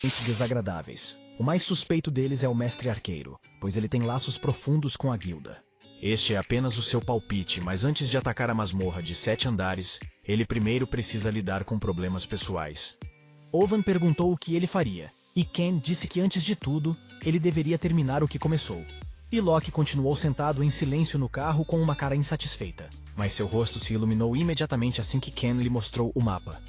desagradáveis. O mais suspeito deles é o mestre arqueiro, pois ele tem laços profundos com a guilda. Este é apenas o seu palpite, mas antes de atacar a masmorra de 7 andares, ele primeiro precisa lidar com problemas pessoais. Owen perguntou o que ele faria, e Ken disse que antes de tudo, ele deveria terminar o que começou. E Locke continuou sentado em silêncio no carro com uma cara insatisfeita, mas seu rosto se iluminou imediatamente assim que Ken lhe mostrou o mapa.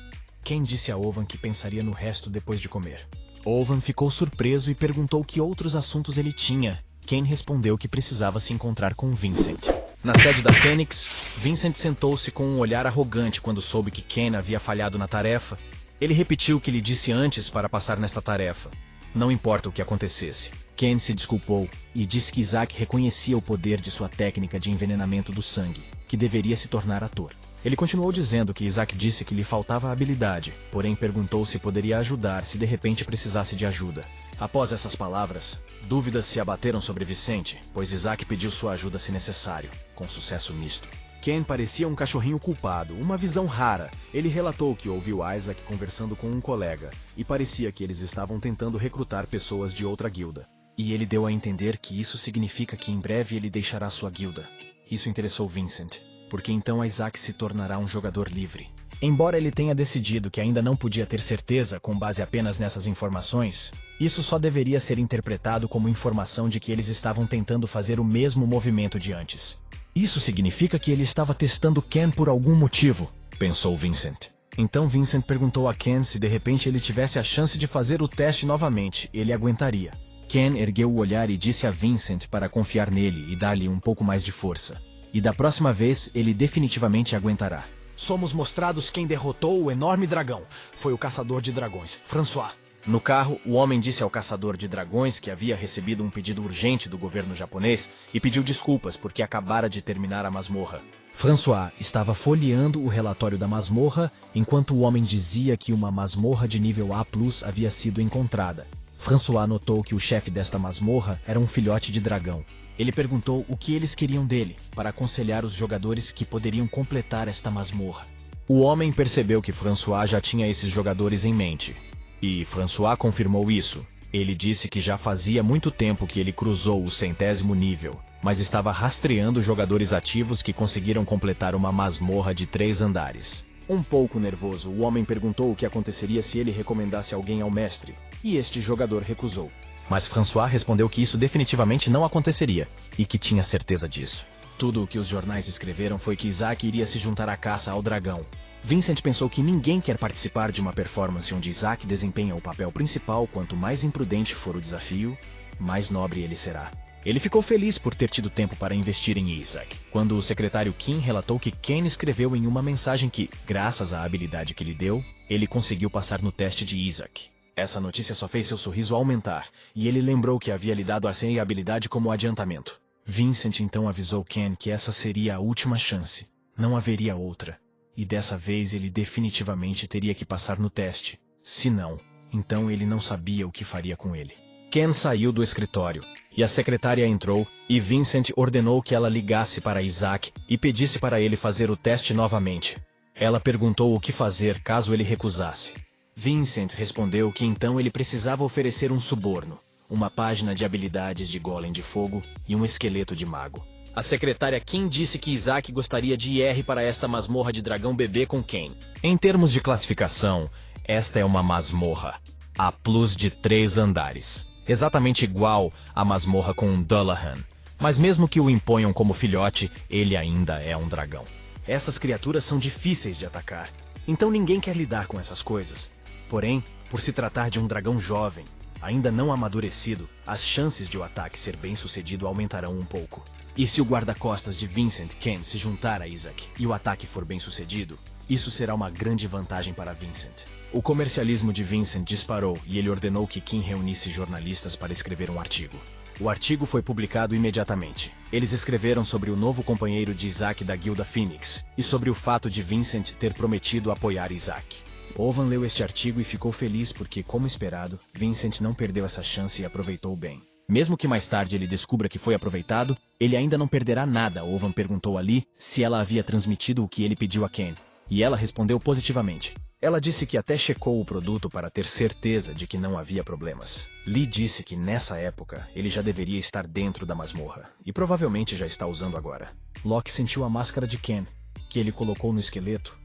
Ken disse a Owen que pensaria no resto depois de comer. Owen ficou surpreso e perguntou que outros assuntos ele tinha. Ken respondeu que precisava se encontrar com Vincent. Na sede da Fênix, Vincent sentou-se com um olhar arrogante quando soube que Ken havia falhado na tarefa. Ele repetiu o que lhe disse antes para passar nesta tarefa. Não importa o que acontecesse. Ken se desculpou e disse que Isaac reconhecia o poder de sua técnica de envenenamento do sangue, que deveria se tornar ator. Ele continuou dizendo que Isaac disse que lhe faltava habilidade, porém perguntou se poderia ajudar se de repente precisasse de ajuda. Após essas palavras, dúvidas se abateram sobre Vicente, pois Isaac pediu sua ajuda se necessário, com sucesso misto. Ken parecia um cachorrinho culpado, uma visão rara. Ele relatou que ouviu Isaac conversando com um colega, e parecia que eles estavam tentando recrutar pessoas de outra guilda. E ele deu a entender que isso significa que em breve ele deixará sua guilda. Isso interessou Vincent, porque então Isaac se tornará um jogador livre. Embora ele tenha decidido que ainda não podia ter certeza com base apenas nessas informações, isso só deveria ser interpretado como informação de que eles estavam tentando fazer o mesmo movimento de antes. Isso significa que ele estava testando Ken por algum motivo, pensou Vincent. Então Vincent perguntou a Ken se de repente ele tivesse a chance de fazer o teste novamente, ele aguentaria. Ken ergueu o olhar e disse a Vincent para confiar nele e dar-lhe um pouco mais de força. E da próxima vez, ele definitivamente aguentará. Somos mostrados quem derrotou o enorme dragão. Foi o caçador de dragões, François. No carro, o homem disse ao caçador de dragões que havia recebido um pedido urgente do governo japonês e pediu desculpas porque acabara de terminar a masmorra. François estava folheando o relatório da masmorra enquanto o homem dizia que uma masmorra de nível A+ havia sido encontrada. François notou que o chefe desta masmorra era um filhote de dragão. Ele perguntou o que eles queriam dele, para aconselhar os jogadores que poderiam completar esta masmorra. O homem percebeu que François já tinha esses jogadores em mente. E François confirmou isso. Ele disse que já fazia muito tempo que ele cruzou o 100º nível, mas estava rastreando jogadores ativos que conseguiram completar uma masmorra de 3 andares. Um pouco nervoso, o homem perguntou o que aconteceria se ele recomendasse alguém ao mestre, e este jogador recusou. Mas François respondeu que isso definitivamente não aconteceria, e que tinha certeza disso. Tudo o que os jornais escreveram foi que Isaac iria se juntar à caça ao dragão. Vincent pensou que ninguém quer participar de uma performance onde Isaac desempenha o papel principal. Quanto mais imprudente for o desafio, mais nobre ele será. Ele ficou feliz por ter tido tempo para investir em Isaac, quando o secretário Kim relatou que Ken escreveu em uma mensagem que, graças à habilidade que lhe deu, ele conseguiu passar no teste de Isaac. Essa notícia só fez seu sorriso aumentar, e ele lembrou que havia lhe dado a senha e habilidade como adiantamento. Vincent então avisou Ken que essa seria a última chance. Não haveria outra. E dessa vez ele definitivamente teria que passar no teste. Se não, então ele não sabia o que faria com ele. Ken saiu do escritório, e a secretária entrou, e Vincent ordenou que ela ligasse para Isaac e pedisse para ele fazer o teste novamente. Ela perguntou o que fazer caso ele recusasse. Vincent respondeu que então ele precisava oferecer um suborno, uma página de habilidades de golem de fogo e um esqueleto de mago. A secretária Kim disse que Isaac gostaria de ir para esta masmorra de dragão bebê com Ken. Em termos de classificação, esta é uma masmorra A+ de 3 andares. Exatamente igual à masmorra com Dullahan. Mas mesmo que o imponham como filhote, ele ainda é um dragão. Essas criaturas são difíceis de atacar, então ninguém quer lidar com essas coisas. Porém, por se tratar de um dragão jovem, ainda não amadurecido, as chances de o ataque ser bem sucedido aumentarão um pouco. E se o guarda-costas de Vincent Ken se juntar a Isaac e o ataque for bem sucedido, isso será uma grande vantagem para Vincent. O comercialismo de Vincent disparou e ele ordenou que Kim reunisse jornalistas para escrever um artigo. O artigo foi publicado imediatamente. Eles escreveram sobre o novo companheiro de Isaac da Guilda Phoenix e sobre o fato de Vincent ter prometido apoiar Isaac. Owen leu este artigo e ficou feliz porque, como esperado, Vincent não perdeu essa chance e aproveitou bem. Mesmo que mais tarde ele descubra que foi aproveitado, ele ainda não perderá nada. Owen perguntou ali se ela havia transmitido o que ele pediu a Ken. e ela respondeu positivamente. Ela disse que até checou o produto para ter certeza de que não havia problemas. Lee disse que nessa época ele já deveria estar dentro da masmorra, e provavelmente já está usando agora. Locke sentiu a máscara de Ken, que ele colocou no esqueleto.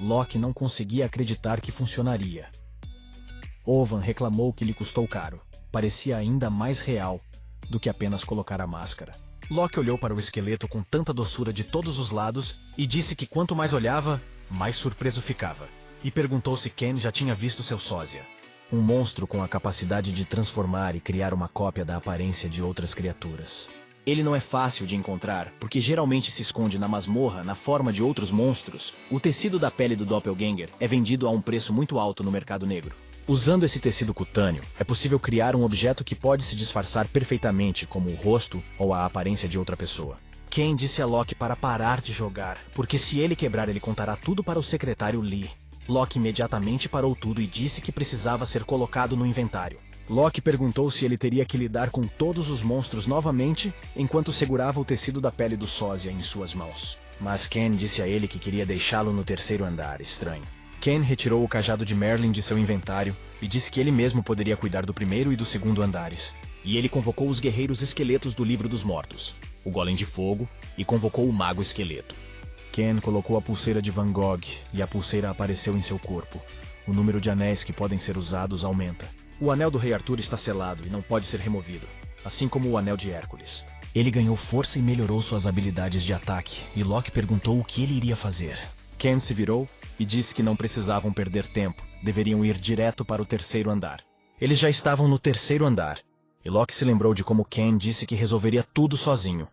Locke não conseguia acreditar que funcionaria. Owen reclamou que lhe custou caro. Parecia ainda mais real do que apenas colocar a máscara. Locke olhou para o esqueleto com tanta doçura de todos os lados e disse que quanto mais olhava, mais surpreso ficava. E perguntou se Ken já tinha visto seu sósia. Um monstro com a capacidade de transformar e criar uma cópia da aparência de outras criaturas. Ele não é fácil de encontrar, porque geralmente se esconde na masmorra na forma de outros monstros. O tecido da pele do Doppelganger é vendido a um preço muito alto no mercado negro. Usando esse tecido cutâneo, é possível criar um objeto que pode se disfarçar perfeitamente como o rosto ou a aparência de outra pessoa. Ken disse a Locke para parar de jogar, porque se ele quebrar ele contará tudo para o secretário Lee. Locke imediatamente parou tudo e disse que precisava ser colocado no inventário. Locke perguntou se ele teria que lidar com todos os monstros novamente, enquanto segurava o tecido da pele do sósia em suas mãos. Mas Ken disse a ele que queria deixá-lo no terceiro andar, estranho. Ken retirou o cajado de Merlin de seu inventário e disse que ele mesmo poderia cuidar do primeiro e do segundo andares. E ele convocou os guerreiros esqueletos do Livro dos Mortos, o Golem de Fogo, e convocou o Mago Esqueleto. Ken colocou a pulseira de Van Gogh e a pulseira apareceu em seu corpo. O número de anéis que podem ser usados aumenta. O anel do Rei Arthur está selado e não pode ser removido, assim como o anel de Hércules. Ele ganhou força e melhorou suas habilidades de ataque, e Locke perguntou o que ele iria fazer. Ken se virou e disse que não precisavam perder tempo, deveriam ir direto para o terceiro andar. Eles já estavam no terceiro andar, e Locke se lembrou de como Ken disse que resolveria tudo sozinho,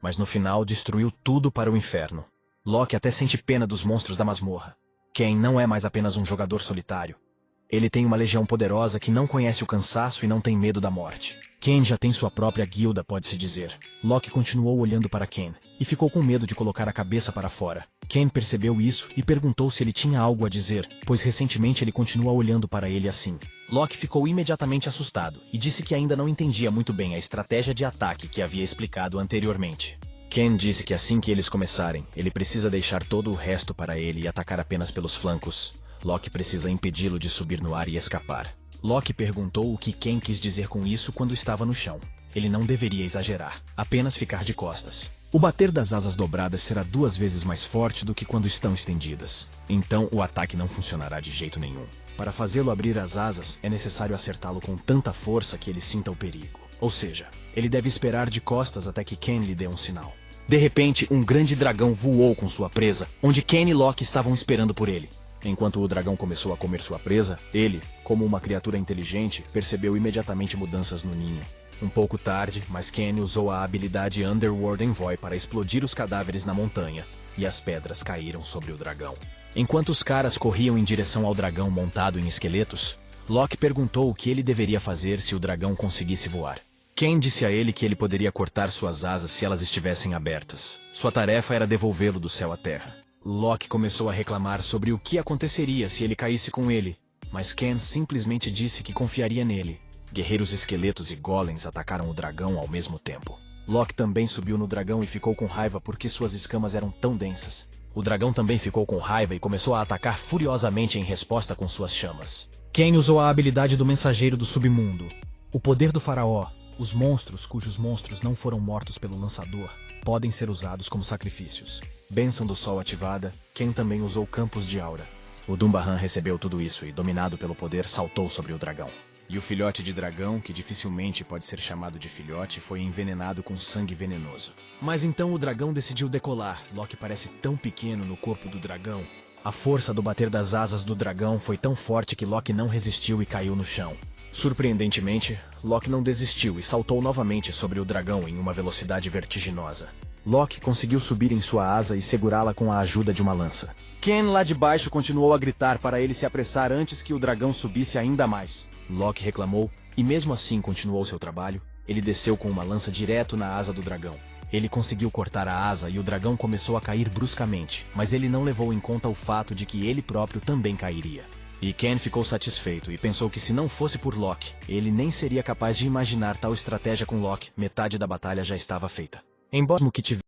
mas no final destruiu tudo para o inferno. Locke até sente pena dos monstros da masmorra. Ken não é mais apenas um jogador solitário. Ele tem uma legião poderosa que não conhece o cansaço e não tem medo da morte. Ken já tem sua própria guilda, pode-se dizer. Locke continuou olhando para Ken e ficou com medo de colocar a cabeça para fora. Ken percebeu isso e perguntou se ele tinha algo a dizer, pois recentemente ele continua olhando para ele assim. Locke ficou imediatamente assustado e disse que ainda não entendia muito bem a estratégia de ataque que havia explicado anteriormente. Ken disse que assim que eles começarem, ele precisa deixar todo o resto para ele e atacar apenas pelos flancos. Locke precisa impedi-lo de subir no ar e escapar. Locke perguntou o que Ken quis dizer com isso quando estava no chão. Ele não deveria exagerar, apenas ficar de costas. O bater das asas dobradas será 2 vezes mais forte do que quando estão estendidas. Então o ataque não funcionará de jeito nenhum. Para fazê-lo abrir as asas, é necessário acertá-lo com tanta força que ele sinta o perigo. Ou seja, ele deve esperar de costas até que Ken lhe dê um sinal. De repente, um grande dragão voou com sua presa, onde Ken e Locke estavam esperando por ele. Enquanto o dragão começou a comer sua presa, ele, como uma criatura inteligente, percebeu imediatamente mudanças no ninho. Um pouco tarde, mas Ken usou a habilidade Underworld Envoy para explodir os cadáveres na montanha, e as pedras caíram sobre o dragão. Enquanto os caras corriam em direção ao dragão montado em esqueletos, Locke perguntou o que ele deveria fazer se o dragão conseguisse voar. Ken disse a ele que ele poderia cortar suas asas se elas estivessem abertas. Sua tarefa era devolvê-lo do céu à terra. Locke começou a reclamar sobre o que aconteceria se ele caísse com ele, mas Ken simplesmente disse que confiaria nele. Guerreiros esqueletos e golems atacaram o dragão ao mesmo tempo. Locke também subiu no dragão e ficou com raiva porque suas escamas eram tão densas. O dragão também ficou com raiva e começou a atacar furiosamente em resposta com suas chamas. Ken usou a habilidade do mensageiro do submundo. O poder do faraó. Os monstros cujos monstros não foram mortos pelo lançador podem ser usados como sacrifícios. Bênção do Sol ativada, Ken também usou campos de aura. O Dumbahan recebeu tudo isso e, dominado pelo poder, saltou sobre o dragão. E o filhote de dragão, que dificilmente pode ser chamado de filhote, foi envenenado com sangue venenoso. Mas então o dragão decidiu decolar. Locke parece tão pequeno no corpo do dragão. A força do bater das asas do dragão foi tão forte que Locke não resistiu e caiu no chão. Surpreendentemente, Locke não desistiu e saltou novamente sobre o dragão em uma velocidade vertiginosa. Locke conseguiu subir em sua asa e segurá-la com a ajuda de uma lança. Ken lá de baixo continuou a gritar para ele se apressar antes que o dragão subisse ainda mais. Locke reclamou e mesmo assim continuou seu trabalho. Ele desceu com uma lança direto na asa do dragão. Ele conseguiu cortar a asa e o dragão começou a cair bruscamente, mas ele não levou em conta o fato de que ele próprio também cairia. E Ken ficou satisfeito e pensou que se não fosse por Locke, ele nem seria capaz de imaginar tal estratégia com Locke. Metade da batalha já estava feita. Embora que tivesse